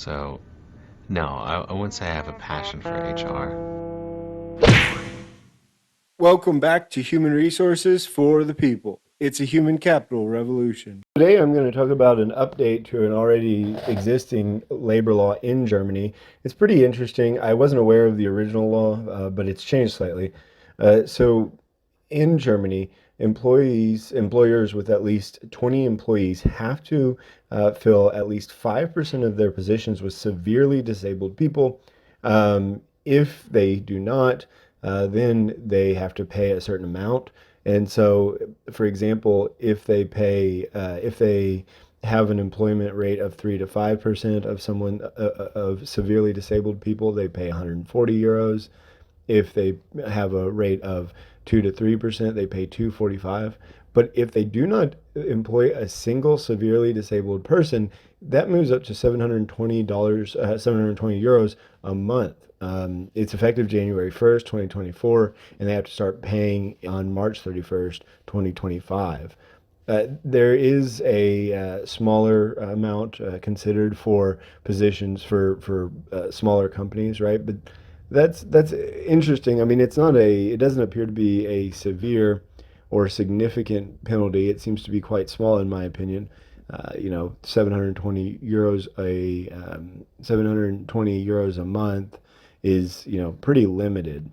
So, no, I wouldn't say I have a passion for HR. Welcome back to Human Resources for the People. It's a human capital revolution. Today I'm going to talk about an update to an already existing labor law in Germany. It's pretty interesting. I wasn't aware of the original law, but it's changed slightly. So in Germany, employers with at least 20 employees have to fill at least 5% of their positions with severely disabled people. If they do not, then they have to pay a certain amount. And so, for example, if they have an employment rate of 3 to 5% of someone of severely disabled people, they pay 140 euros. If they have a rate of 2 to 3%, they pay 245. But if they do not employ a single severely disabled person, that moves up to $720, 720 euros a month. It's effective January 1st, 2024, and they have to start paying on March 31st, 2025. There is a smaller amount considered for positions for smaller companies, right? But that's interesting. I mean, it doesn't appear to be a severe or significant penalty. It seems to be quite small, in my opinion. 720 euros 720 euros a month is pretty limited.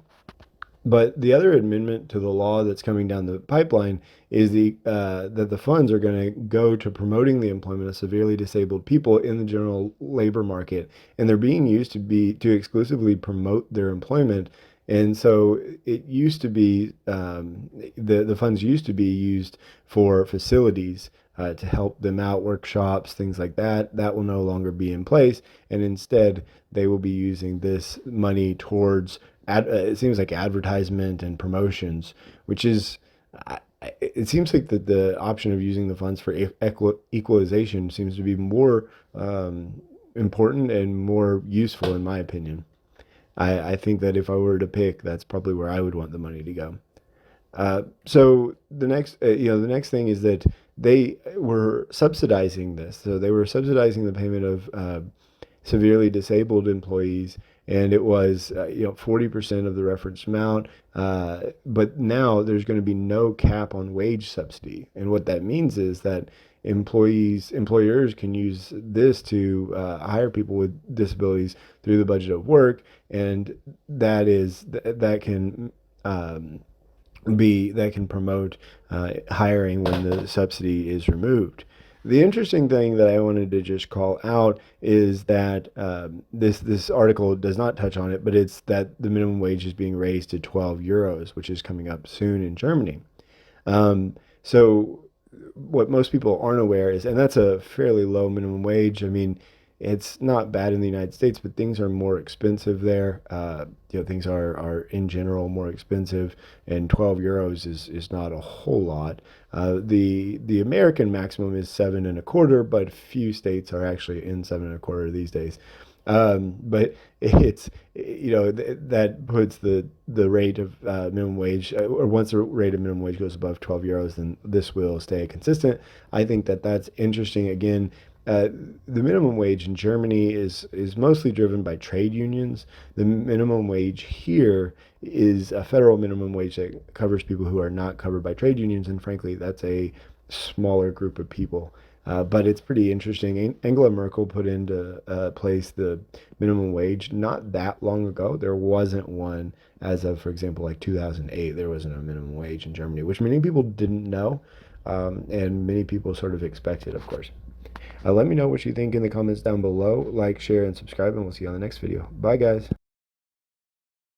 But the other amendment to the law that's coming down the pipeline is that the funds are going to go to promoting the employment of severely disabled people in the general labor market, and they're being used to exclusively promote their employment. And so it used to be the funds used to be used for facilities to help them out, workshops, things like that. That will no longer be in place, and instead they will be using this money towards it seems like advertisement and promotions, which is it seems like the option of using the funds for equalization seems to be more important and more useful, in my opinion. I think that if I were to pick, that's probably where I would want the money to go. So the next thing is that they were subsidizing this. So they were subsidizing the payment of severely disabled employees, and it was 40% of the reference amount. But now there's going to be no cap on wage subsidy, and what that means is that employers can use this to hire people with disabilities through the budget of work, and that can that can promote hiring when the subsidy is removed. The interesting thing that I wanted to just call out is that this article does not touch on it, but it's that the minimum wage is being raised to 12 euros, which is coming up soon in Germany. So what most people aren't aware is, and that's a fairly low minimum wage. I mean, it's not bad in the United States, but things are more expensive there. Things are in general more expensive, and 12 euros is not a whole lot. The American maximum is 7.25, but few states are actually in 7.25 these days. But it's that puts the rate of minimum wage, or once the rate of minimum wage goes above 12 euros, then this will stay consistent. I think that that's interesting. Again, the minimum wage in Germany is mostly driven by trade unions. The minimum wage here is a federal minimum wage that covers people who are not covered by trade unions, and frankly, that's a smaller group of people. But it's pretty interesting. Angela Merkel put into place the minimum wage not that long ago. There wasn't one as of, for example, like 2008. There wasn't a minimum wage in Germany, which many people didn't know, and many people sort of expected, of course. Let me know what you think in the comments down below. Like, share, and subscribe, and we'll see you on the next video. Bye, guys.